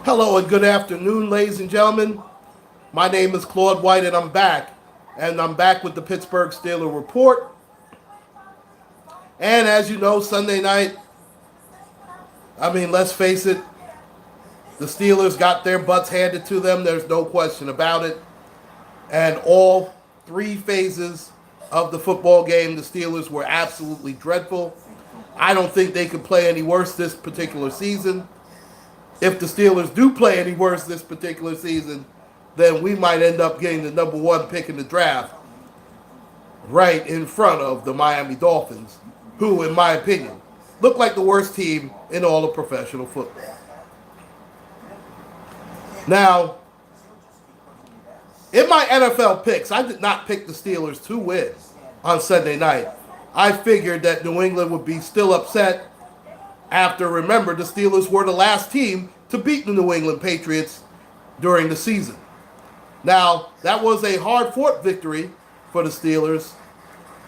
Hello and good afternoon, ladies and gentlemen. My name is Claude White, and I'm back. And I'm back with the Pittsburgh Steelers report. And as you know, Sunday night, let's face it, the Steelers got their butts handed to them. There's no question about it. And all three phases of the football game, the Steelers were absolutely dreadful. I don't think they could play any worse this particular season. If the Steelers do play any worse this particular season, then we might end up getting the number one pick in the draft right in front of the Miami Dolphins, who, in my opinion, look like the worst team in all of professional football. Now, in my NFL picks, I did not pick the Steelers to win on Sunday night. I figured that New England would be still upset after, remember, the Steelers were the last team to beat the New England Patriots during the season. Now, that was a hard-fought victory for the Steelers,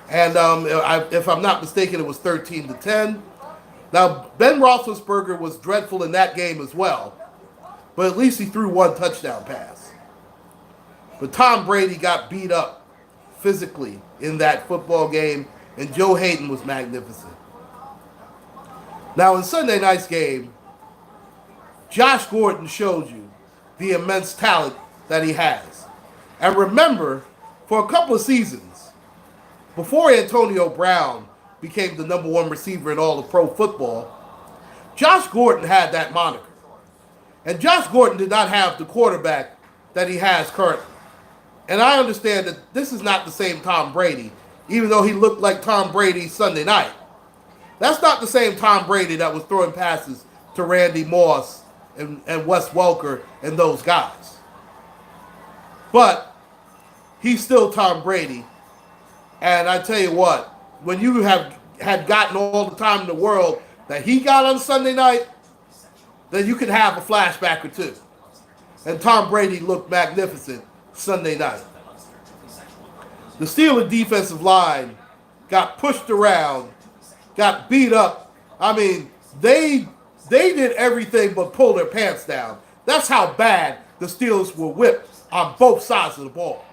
and if I'm not mistaken, it was 13-10. Now, Ben Roethlisberger was dreadful in that game as well, but at least he threw one touchdown pass. But Tom Brady got beat up physically in that football game, and Joe Hayden was magnificent. Now, in Sunday night's game, Josh Gordon showed you the immense talent that he has. And remember, for a couple of seasons, before Antonio Brown became the number one receiver in all of pro football, Josh Gordon had that moniker. And Josh Gordon did not have the quarterback that he has currently. And I understand that this is not the same Tom Brady, even though he looked like Tom Brady Sunday night. That's not the same Tom Brady that was throwing passes to Randy Moss and Wes Welker and those guys. But he's still Tom Brady. And I tell you what, when you had gotten all the time in the world that he got on Sunday night, then you can have a flashback or two. And Tom Brady looked magnificent Sunday night. The Steelers defensive line got pushed around, got beat up. They did everything but pull their pants down. That's how bad the Steelers were whipped on both sides of the ball.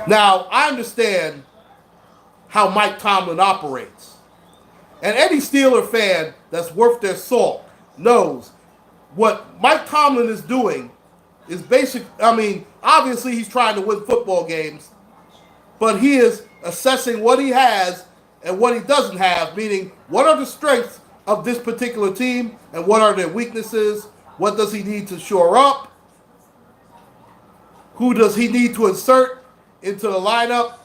Now, I understand how Mike Tomlin operates. And any Steeler fan that's worth their salt knows what Mike Tomlin is doing is obviously he's trying to win football games, but he is assessing what he has and what he doesn't have, meaning what are the strengths of this particular team and what are their weaknesses, what does he need to shore up, who does he need to insert into the lineup.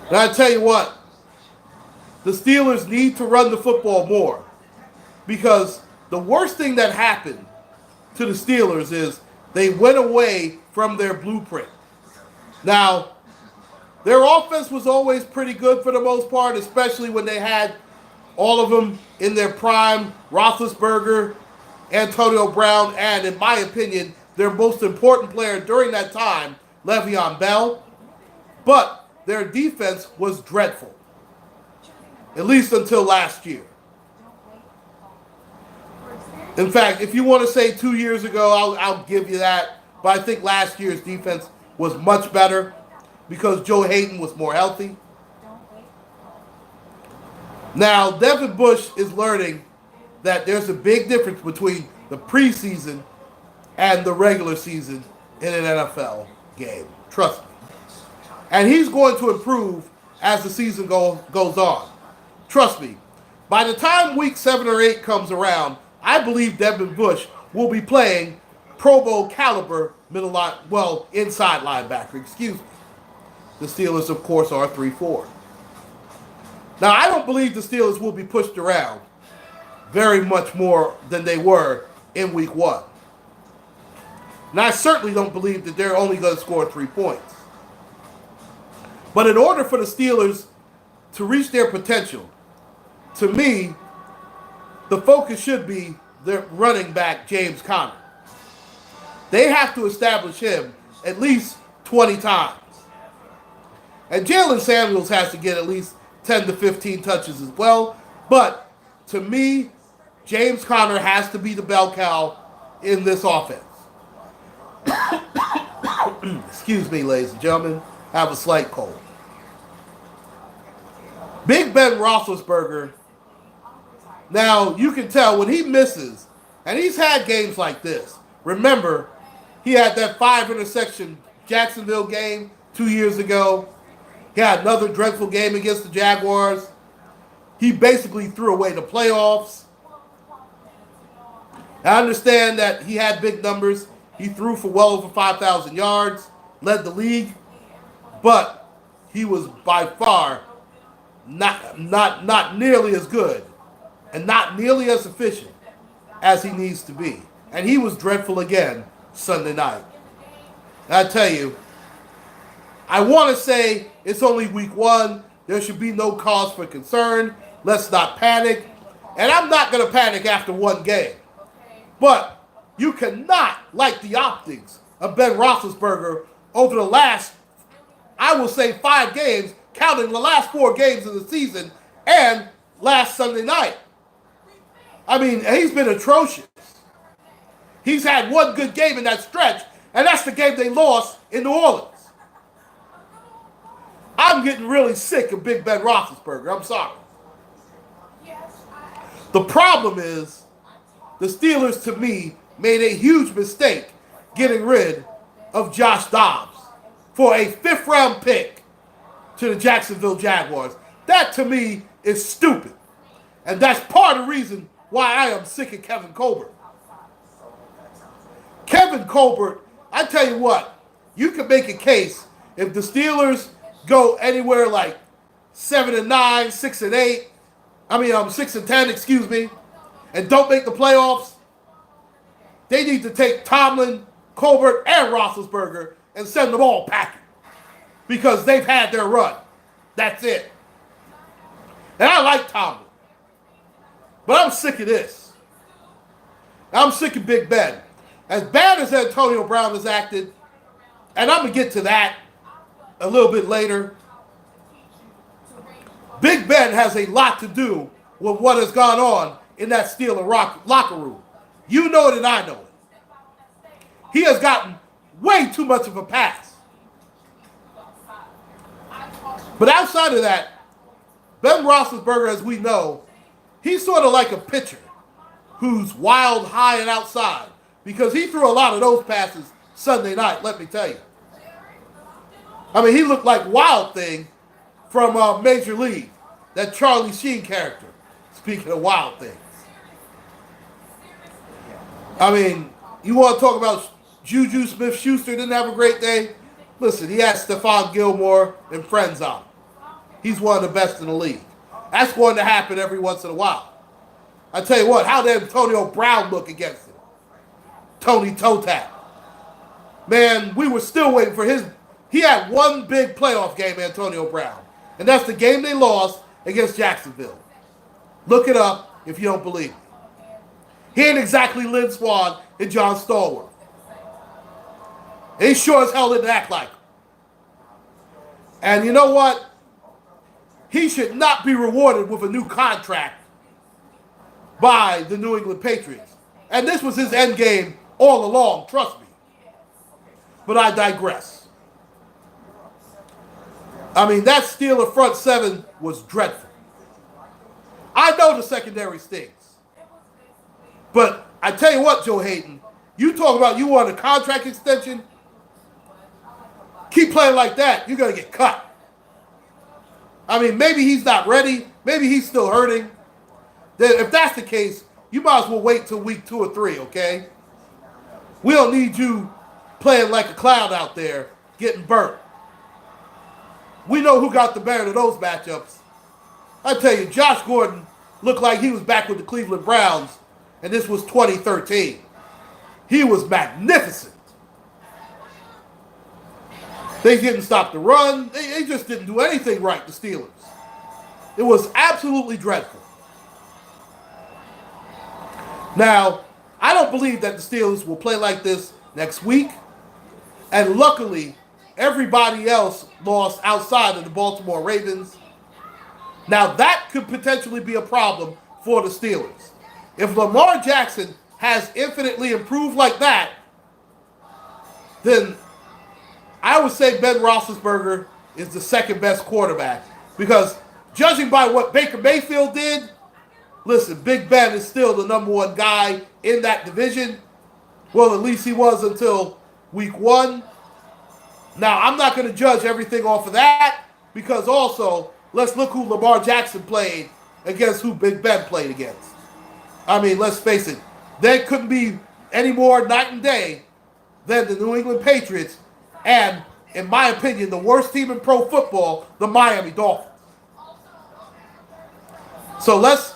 And I tell you what, the Steelers need to run the football more, because the worst thing that happened to the Steelers is they went away from their blueprint. Now, their offense was always pretty good for the most part, especially when they had all of them in their prime, Roethlisberger, Antonio Brown, and in my opinion, their most important player during that time, Le'Veon Bell. But their defense was dreadful, at least until last year. In fact, if you want to say 2 years ago, I'll give you that. But I think last year's defense was much better because Joe Hayden was more healthy. Now, Devin Bush is learning that there's a big difference between the preseason and the regular season in an NFL game. Trust me. And he's going to improve as the season goes on. Trust me. By the time week 7 or 8 comes around, I believe Devin Bush will be playing Pro Bowl caliber inside linebacker, excuse me. The Steelers, of course, are 3-4. Now, I don't believe the Steelers will be pushed around very much more than they were in week 1. And I certainly don't believe that they're only going to score 3 points. But in order for the Steelers to reach their potential, to me, the focus should be their running back, James Conner. They have to establish him at least 20 times. And Jalen Samuels has to get at least 10 to 15 touches as well. But to me, James Conner has to be the bell cow in this offense. Excuse me, ladies and gentlemen. I have a slight cold. Big Ben Roethlisberger, now you can tell when he misses, and he's had games like this. Remember, he had that 5 interception Jacksonville game 2 years ago. He had another dreadful game against the Jaguars. He basically threw away the playoffs. I understand that he had big numbers. He threw for well over 5,000 yards, led the league, but he was by far not nearly as good and not nearly as efficient as he needs to be. And he was dreadful again Sunday night. And I tell you, I want to say it's only week one. There should be no cause for concern. Let's not panic. And I'm not going to panic after one game. But you cannot like the optics of Ben Roethlisberger over the last, I will say, 5 games, counting the last 4 games of the season and last Sunday night. I mean, he's been atrocious. He's had one good game in that stretch, and that's the game they lost in New Orleans. I'm getting really sick of Big Ben Roethlisberger. I'm sorry. The problem is, the Steelers, to me, made a huge mistake getting rid of Josh Dobbs for a 5th-round pick to the Jacksonville Jaguars. That, to me, is stupid. And that's part of the reason why I am sick of Kevin Colbert. Kevin Colbert, I tell you what, you can make a case if the Steelers go anywhere like 7-9, 6-8, 6-10, excuse me, and don't make the playoffs, they need to take Tomlin, Colbert, and Roethlisberger and send them all packing because they've had their run. That's it. And I like Tomlin, but I'm sick of this. I'm sick of Big Ben. As bad as Antonio Brown has acted, and I'm going to get to that a little bit later, Big Ben has a lot to do with what has gone on in that Steeler locker room. You know it and I know it. He has gotten way too much of a pass. But outside of that, Ben Roethlisberger, as we know, he's sort of like a pitcher who's wild, high, and outside because he threw a lot of those passes Sunday night, let me tell you. I mean, he looked like Wild Thing from Major League, that Charlie Sheen character, speaking of Wild Things. I mean, you want to talk about Juju Smith-Schuster didn't have a great day? Listen, he had Stephon Gilmore and friends on him. He's one of the best in the league. That's going to happen every once in a while. I tell you what, how did Antonio Brown look against him? Tony Toe Tap. Man, we were still waiting for his... He had one big playoff game, Antonio Brown. And that's the game they lost against Jacksonville. Look it up if you don't believe me. He ain't exactly Lynn Swann and John Stallworth. He sure as hell didn't act like him. And you know what? He should not be rewarded with a new contract by the New England Patriots. And this was his end game all along, trust me. But I digress. I mean, that Steeler front seven was dreadful. I know the secondary stinks. But I tell you what, Joe Hayden, you talk about you want a contract extension, keep playing like that, you're going to get cut. I mean, maybe he's not ready. Maybe he's still hurting. Then if that's the case, you might as well wait till week 2 or 3, okay? We don't need you playing like a clown out there, getting burnt. We know who got the better of those matchups. I tell you, Josh Gordon looked like he was back with the Cleveland Browns, and this was 2013. He was magnificent. They didn't stop the run. They just didn't do anything right, the Steelers. It was absolutely dreadful. Now, I don't believe that the Steelers will play like this next week. And luckily, everybody else lost outside of the Baltimore Ravens. Now, that could potentially be a problem for the Steelers. If Lamar Jackson has infinitely improved like that, then I would say Ben Roethlisberger is the second best quarterback. Because judging by what Baker Mayfield did, listen, Big Ben is still the number one guy in that division. Well, at least he was until week 1. Now, I'm not going to judge everything off of that because also, let's look who Lamar Jackson played against who Big Ben played against. I mean, let's face it, there couldn't be any more night and day than the New England Patriots and, in my opinion, the worst team in pro football, the Miami Dolphins. So let's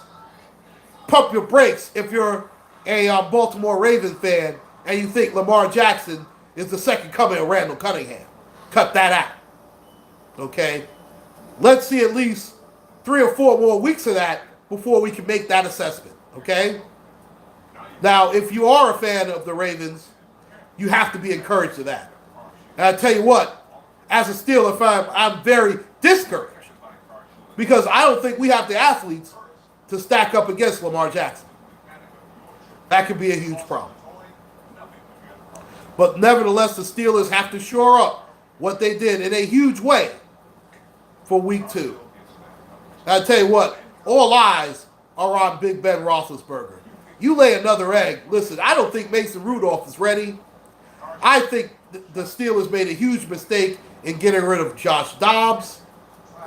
pump your brakes if you're a Baltimore Ravens fan and you think Lamar Jackson is the second coming of Randall Cunningham. Cut that out. Okay? Let's see at least 3 or 4 more weeks of that before we can make that assessment. Okay? Now, if you are a fan of the Ravens, you have to be encouraged to that. And I tell you what, as a Steeler fan, I'm very discouraged because I don't think we have the athletes to stack up against Lamar Jackson. That could be a huge problem. But nevertheless, the Steelers have to shore up what they did in a huge way for week 2. And I tell you what, all eyes are on Big Ben Roethlisberger. You lay another egg. Listen, I don't think Mason Rudolph is ready. I think the Steelers made a huge mistake in getting rid of Josh Dobbs,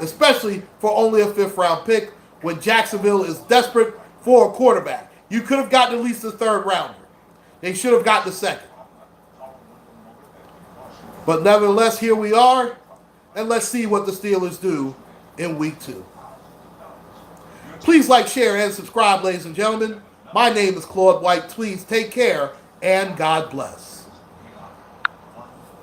especially for only a 5th-round pick when Jacksonville is desperate for a quarterback. You could have gotten at least a 3rd rounder. They should have gotten the 2nd. But nevertheless, here we are, and let's see what the Steelers do in week 2. Please like, share, and subscribe, ladies and gentlemen. My name is Claude White. Please take care, and God bless.